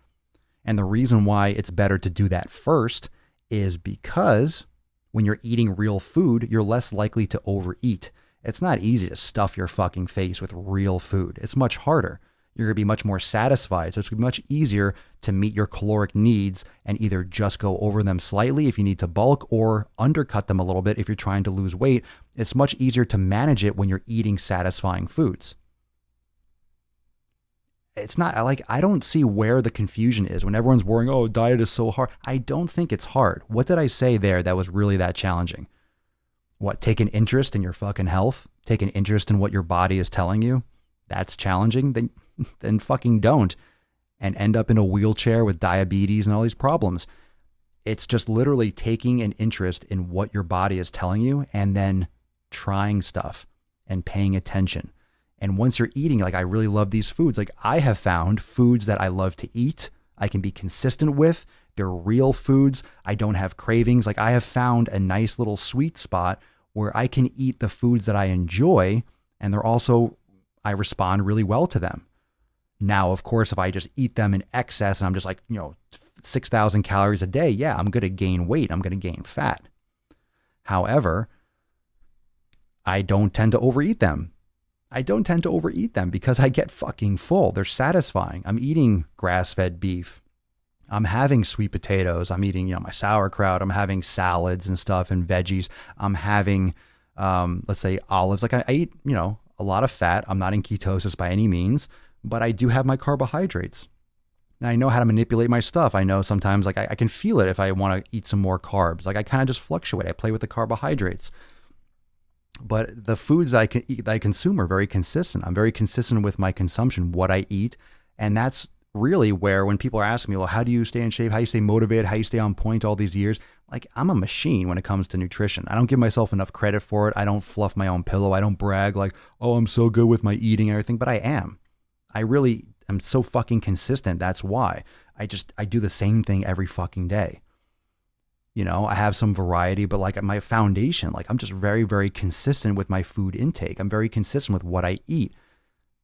And the reason why it's better to do that first is because when you're eating real food, you're less likely to overeat. It's not easy to stuff your fucking face with real food. It's much harder. You're going to be much more satisfied. So it's going to be much easier to meet your caloric needs and either just go over them slightly if you need to bulk, or undercut them a little bit if you're trying to lose weight. It's much easier to manage it when you're eating satisfying foods. It's not like, I don't see where the confusion is when everyone's worrying, oh, diet is so hard. I don't think it's hard. What did I say there that was really that challenging? What, take an interest in your fucking health? Take an interest in what your body is telling you? That's challenging? Then fucking don't, and end up in a wheelchair with diabetes and all these problems. It's just literally taking an interest in what your body is telling you, and then trying stuff and paying attention. And once you're eating, like, I really love these foods. Like, I have found foods that I love to eat, I can be consistent with. They're real foods. I don't have cravings. Like, I have found a nice little sweet spot where I can eat the foods that I enjoy, and I respond really well to them. Now, of course, if I just eat them in excess and I'm just like, 6,000 calories a day, yeah, I'm going to gain weight. I'm going to gain fat. However, I don't tend to overeat them. Because I get fucking full. They're satisfying. I'm eating grass-fed beef. I'm having sweet potatoes. I'm eating, my sauerkraut. I'm having salads and stuff and veggies. I'm having, let's say, olives. Like, I eat, a lot of fat. I'm not in ketosis by any means, but I do have my carbohydrates. And I know how to manipulate my stuff. I know sometimes, like, I can feel it if I want to eat some more carbs. Like, I kind of just fluctuate. I play with the carbohydrates. But the foods that I consume are very consistent. I'm very consistent with my consumption, what I eat. And that's really where, when people are asking me, well, how do you stay in shape? How do you stay motivated? How do you stay on point all these years? Like, I'm a machine when it comes to nutrition. I don't give myself enough credit for it. I don't fluff my own pillow. I don't brag like, oh, I'm so good with my eating and everything, but I am. I'm so fucking consistent. That's why I do the same thing every fucking day. I have some variety, but like my foundation, like I'm just very, very consistent with my food intake. I'm very consistent with what I eat.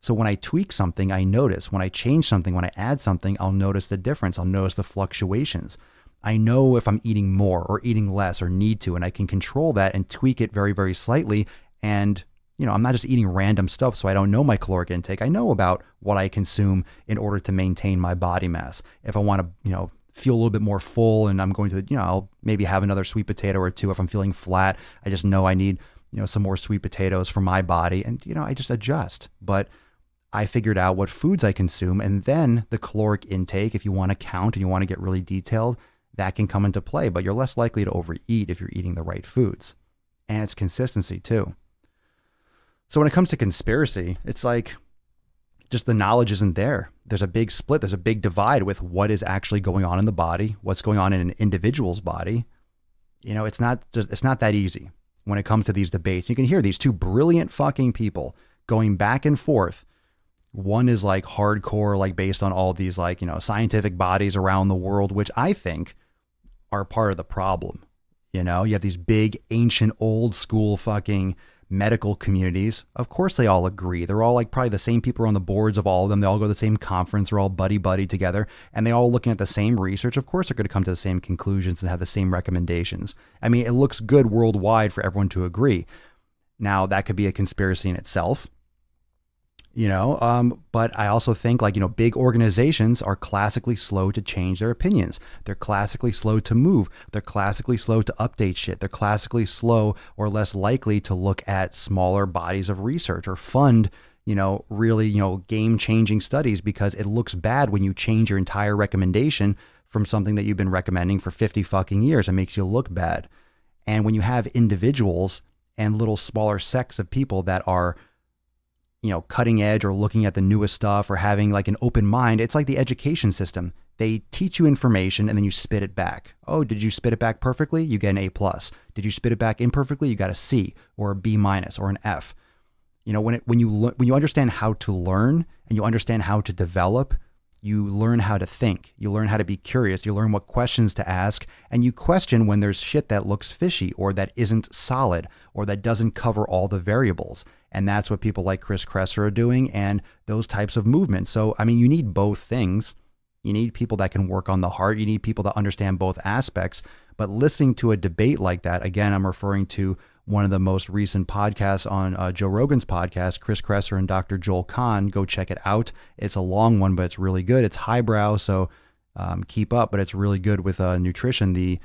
So when I tweak something, I notice. When I change something, when I add something, I'll notice the difference. I'll notice the fluctuations. I know if I'm eating more or eating less or need to, and I can control that and tweak it very, very slightly. And I'm not just eating random stuff, so I don't know my caloric intake. I know about what I consume in order to maintain my body mass. If I want to, feel a little bit more full, and I'm going to, I'll maybe have another sweet potato or two. If I'm feeling flat, I just know I need, some more sweet potatoes for my body. And, I just adjust. But I figured out what foods I consume, and then the caloric intake, if you want to count and you want to get really detailed, that can come into play, but you're less likely to overeat if you're eating the right foods. And it's consistency too. So when it comes to conspiracy, it's like just the knowledge isn't there. There's a big split. There's a big divide with what is actually going on in the body, what's going on in an individual's body. It's not that easy when it comes to these debates. You can hear these two brilliant fucking people going back and forth. One is like hardcore, like based on all these like, scientific bodies around the world, which I think are part of the problem. You have these big, ancient, old school fucking medical communities. Of course, they all agree. They're all like probably the same people on the boards of all of them. They all go to the same conference. They're all buddy together, and they all looking at the same research. Of course, they're going to come to the same conclusions and have the same recommendations. I mean, it looks good worldwide for everyone to agree. Now, that could be a conspiracy in itself. But I also think big organizations are classically slow to change their opinions. They're classically slow to move. They're classically slow to update shit. They're classically slow or less likely to look at smaller bodies of research or fund, really, game changing studies, because it looks bad when you change your entire recommendation from something that you've been recommending for 50 fucking years. It makes you look bad. And when you have individuals and little smaller sects of people that are cutting edge or looking at the newest stuff or having like an open mind, it's like the education system. They teach you information and then you spit it back. Oh, did you spit it back perfectly? You get an A+. Did you spit it back imperfectly? You got a C or a B- or an F. When you understand how to learn and you understand how to develop, you learn how to think. You learn how to be curious. You learn what questions to ask, and you question when there's shit that looks fishy or that isn't solid or that doesn't cover all the variables. And that's what people like Chris Kresser are doing and those types of movements. So, I mean, you need both things. You need people that can work on the heart. You need people that understand both aspects. But listening to a debate like that, again, I'm referring to one of the most recent podcasts on Joe Rogan's podcast, Chris Kresser and Dr. Joel Kahn. Go check it out. It's a long one, but it's really good. It's highbrow, so keep up. But it's really good with nutrition, the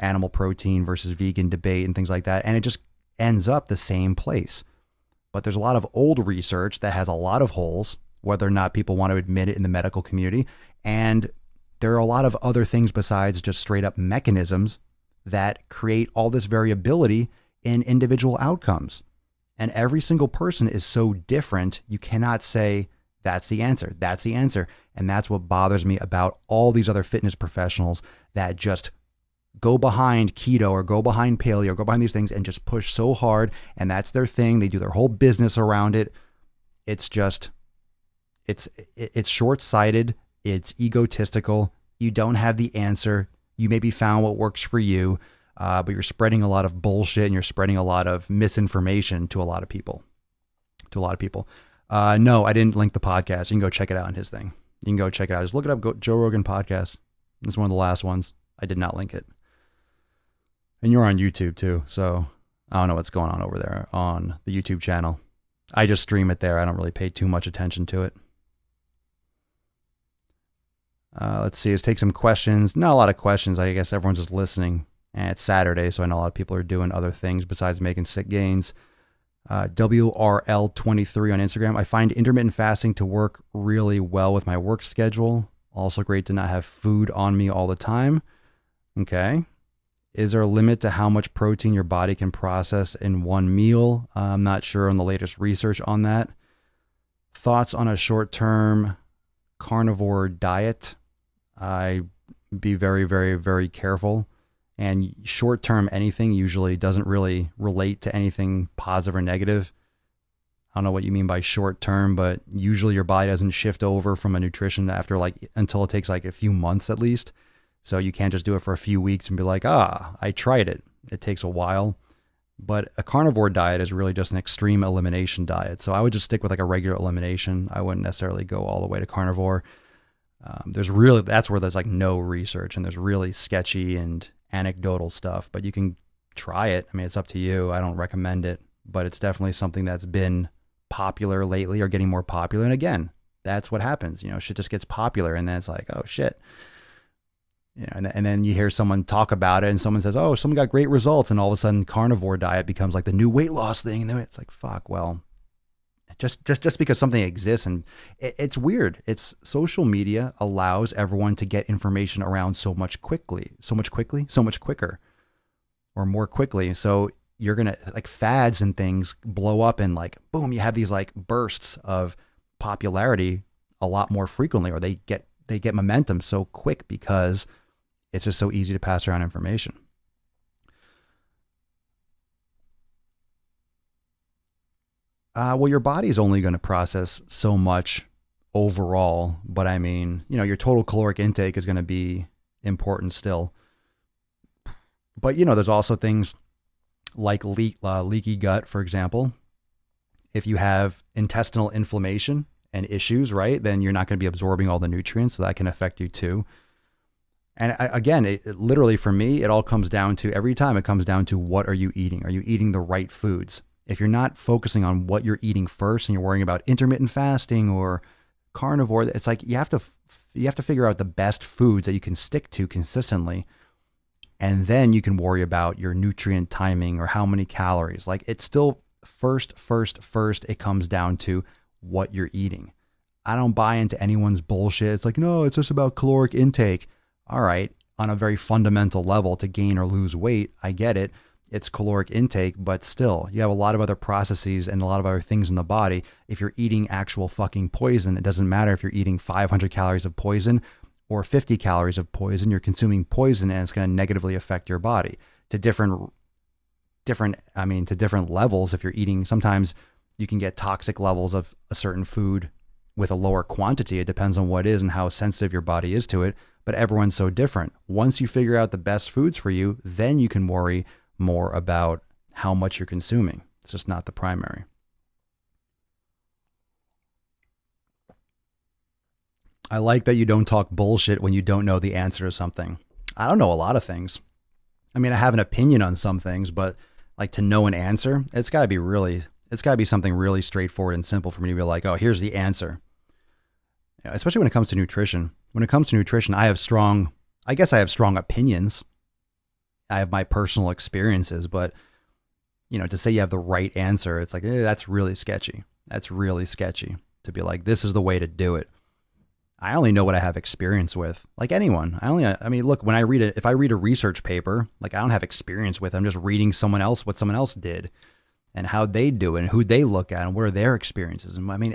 animal protein versus vegan debate and things like that. And it just ends up the same place. But there's a lot of old research that has a lot of holes, whether or not people want to admit it in the medical community. And there are a lot of other things besides just straight up mechanisms that create all this variability in individual outcomes. And every single person is so different, you cannot say that's the answer. That's the answer. And that's what bothers me about all these other fitness professionals that just go behind keto or go behind paleo or go behind these things and just push so hard. And that's their thing. They do their whole business around it. It's just, it's short-sighted. It's egotistical. You don't have the answer. You maybe found what works for you, but you're spreading a lot of bullshit and you're spreading a lot of misinformation to a lot of people. No, I didn't link the podcast. You can go check it out on his thing. You can go check it out. Just look it up. Joe Rogan podcast. This is one of the last ones. I did not link it. And you're on YouTube too, so I don't know what's going on over there on the YouTube channel. I just stream it there. I don't really pay too much attention to it. Let's see. Let's take some questions. Not a lot of questions. I guess everyone's just listening. And it's Saturday, so I know a lot of people are doing other things besides making sick gains. WRL23 on Instagram. I find intermittent fasting to work really well with my work schedule. Also great to not have food on me all the time. Okay. Is there a limit to how much protein your body can process in one meal? I'm not sure on the latest research on that. Thoughts on a short-term carnivore diet? I be very, very, very careful. And short-term anything usually doesn't really relate to anything positive or negative. I don't know what you mean by short-term, but usually your body doesn't shift over from a nutrition after until it takes a few months at least. So you can't just do it for a few weeks and be like, I tried it. It takes a while. But a carnivore diet is really just an extreme elimination diet. So I would just stick with a regular elimination. I wouldn't necessarily go all the way to carnivore. That's where there's no research and there's really sketchy and anecdotal stuff, but you can try it. I mean, it's up to you. I don't recommend it, but it's definitely something that's been popular lately or getting more popular. And again, that's what happens. Shit just gets popular and then it's like, oh shit. And then you hear someone talk about it and someone says, oh, someone got great results. And all of a sudden carnivore diet becomes like the new weight loss thing. And then it's like, fuck, well, just because something exists. And it's weird. It's social media allows everyone to get information around so much quicker or more quickly. So you're going to like fads and things blow up and like, boom, you have these like bursts of popularity a lot more frequently, or they get momentum so quick because it's just so easy to pass around information. Well, your body's only going to process so much overall, but I mean, your total caloric intake is going to be important still. But, there's also things like leaky gut, for example. If you have intestinal inflammation and issues, right, then you're not going to be absorbing all the nutrients, so that can affect you too. And again, it literally for me, it all comes down to, every time it comes down to, what are you eating? Are you eating the right foods? If you're not focusing on what you're eating first and you're worrying about intermittent fasting or carnivore, it's like you have to figure out the best foods that you can stick to consistently. And then you can worry about your nutrient timing or how many calories. Like, it's still first, it comes down to what you're eating. I don't buy into anyone's bullshit. It's like, no, it's just about caloric intake. All right, on a very fundamental level, to gain or lose weight, I get it. It's caloric intake, but still, you have a lot of other processes and a lot of other things in the body. If you're eating actual fucking poison, it doesn't matter if you're eating 500 calories of poison or 50 calories of poison. You're consuming poison, and it's going to negatively affect your body to different levels. If you're eating, sometimes you can get toxic levels of a certain food with a lower quantity. It depends on what it is and how sensitive your body is to it. But everyone's so different. Once you figure out the best foods for you, then you can worry more about how much you're consuming. It's just not the primary. I like that you don't talk bullshit when you don't know the answer to something. I don't know a lot of things. I mean, I have an opinion on some things, but like, to know an answer, it's got to be something really straightforward and simple for me to be like, oh, here's the answer. Especially when it comes to nutrition. When it comes to nutrition, I have strong opinions. I have my personal experiences, but to say you have the right answer, it's like, that's really sketchy. That's really sketchy to be like, this is the way to do it. I only know what I have experience with, like anyone. I mean, look, if I read a research paper, like, I don't have experience with, I'm just reading what someone else did and how they do it and who they look at and what are their experiences. And I mean,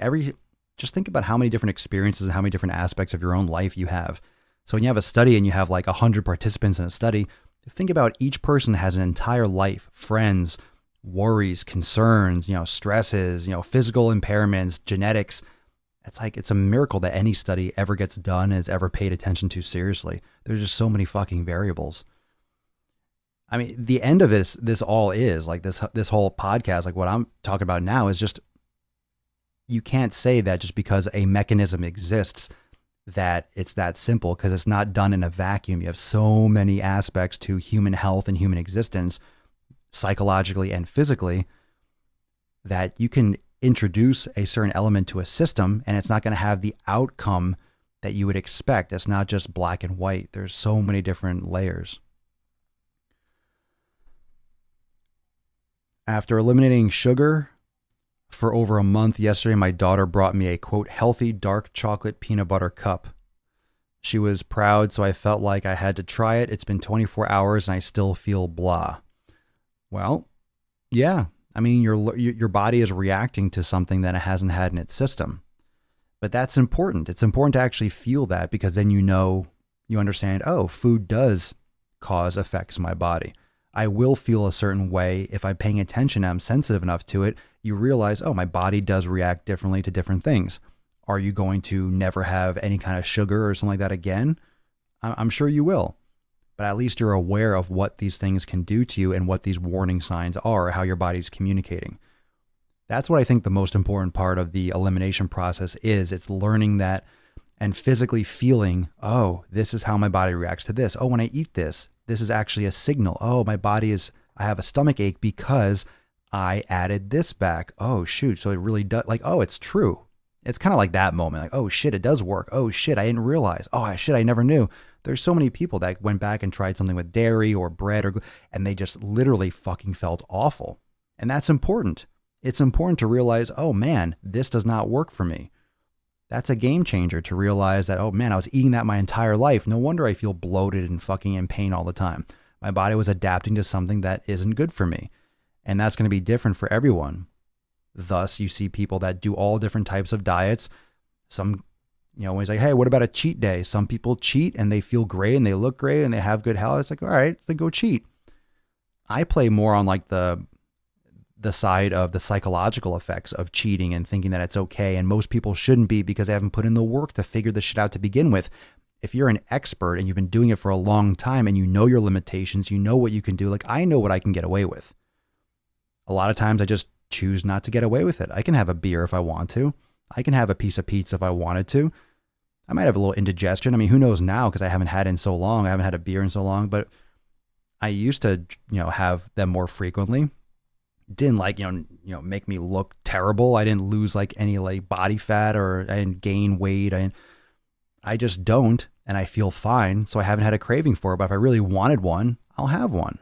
just think about how many different experiences and how many different aspects of your own life you have. So when you have a study and you have like 100 participants in a study, think about each person has an entire life, friends, worries, concerns, stresses, physical impairments, genetics. It's like, it's a miracle that any study ever gets done and is ever paid attention to seriously. There's just so many fucking variables. I mean, the end of this all is like this whole podcast, like what I'm talking about now, is just, you can't say that just because a mechanism exists that it's that simple, because it's not done in a vacuum. You have so many aspects to human health and human existence, psychologically and physically, that you can introduce a certain element to a system and it's not going to have the outcome that you would expect. It's not just black and white. There's so many different layers. After eliminating sugar for over a month, yesterday my daughter brought me a, quote, healthy dark chocolate peanut butter cup. She was proud, so I felt like I had to try it. It's been 24 hours and I still feel blah. Well, yeah. I mean, your body is reacting to something that it hasn't had in its system. But that's important. It's important to actually feel that, because then you understand, oh, food does cause effects in my body. I will feel a certain way if I'm paying attention and I'm sensitive enough to it. You realize, oh, my body does react differently to different things. Are you going to never have any kind of sugar or something like that again? I'm sure you will. But at least you're aware of what these things can do to you and what these warning signs are, how your body's communicating. That's what I think the most important part of the elimination process is. It's learning that and physically feeling, oh, this is how my body reacts to this. Oh, when I eat this, this is actually a signal. Oh, I have a stomach ache because I added this back. Oh, shoot. So it really does, like, oh, it's true. It's kind of like that moment, like, oh shit, it does work. Oh shit, I didn't realize. Oh shit, I never knew. There's so many people that went back and tried something with dairy or bread and they just literally fucking felt awful. And that's important. It's important to realize, oh man, this does not work for me. That's a game changer to realize that, oh man, I was eating that my entire life. No wonder I feel bloated and fucking in pain all the time. My body was adapting to something that isn't good for me. And that's going to be different for everyone. Thus, you see people that do all different types of diets. Some, always like, hey, what about a cheat day? Some people cheat and they feel great and they look great and they have good health. It's like, all right, so go cheat. I play more on like the side of the psychological effects of cheating and thinking that it's okay. And most people shouldn't be because they haven't put in the work to figure this shit out to begin with. If you're an expert and you've been doing it for a long time and you know your limitations, you know what you can do. Like I know what I can get away with. A lot of times I just choose not to get away with it. I can have a beer if I want to. I can have a piece of pizza if I wanted to. I might have a little indigestion. I mean, who knows now because I haven't had it in so long. I haven't had a beer in so long, but I used to, have them more frequently. Didn't make me look terrible. I didn't lose like any like body fat or I didn't gain weight. I just don't, and I feel fine. So I haven't had a craving for it. But if I really wanted one, I'll have one.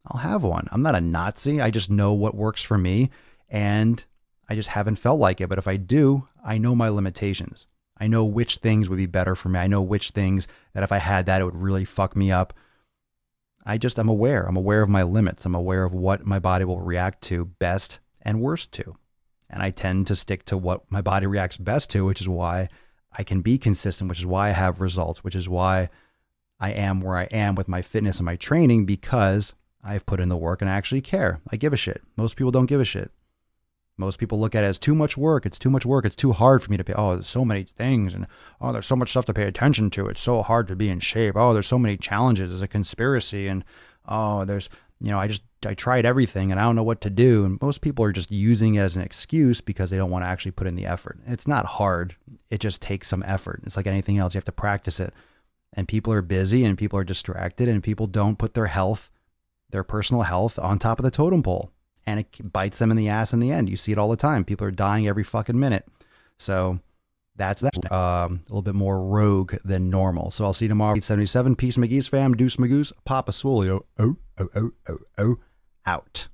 I'm not a Nazi. I just know what works for me, and I just haven't felt like it. But if I do, I know my limitations. I know which things would be better for me. I know which things that if I had that, it would really fuck me up. I'm aware. I'm aware of my limits. I'm aware of what my body will react to best and worst to. And I tend to stick to what my body reacts best to, which is why I can be consistent, which is why I have results, which is why I am where I am with my fitness and my training, because I've put in the work and I actually care. I give a shit. Most people don't give a shit. Most people look at it as too much work. It's too much work. It's too hard for me to pay. Oh, there's so many things. And oh, there's so much stuff to pay attention to. It's so hard to be in shape. Oh, there's so many challenges. There's a conspiracy. And oh, there's, I tried everything and I don't know what to do. And most people are just using it as an excuse because they don't want to actually put in the effort. It's not hard. It just takes some effort. It's like anything else. You have to practice it. And people are busy and people are distracted and people don't put their health, their personal health on top of the totem pole. And it bites them in the ass in the end. You see it all the time. People are dying every fucking minute. So that's that. A little bit more rogue than normal. So I'll see you tomorrow. 877. Peace, McGee's fam. Deuce Magoose. Papa Swole. Out.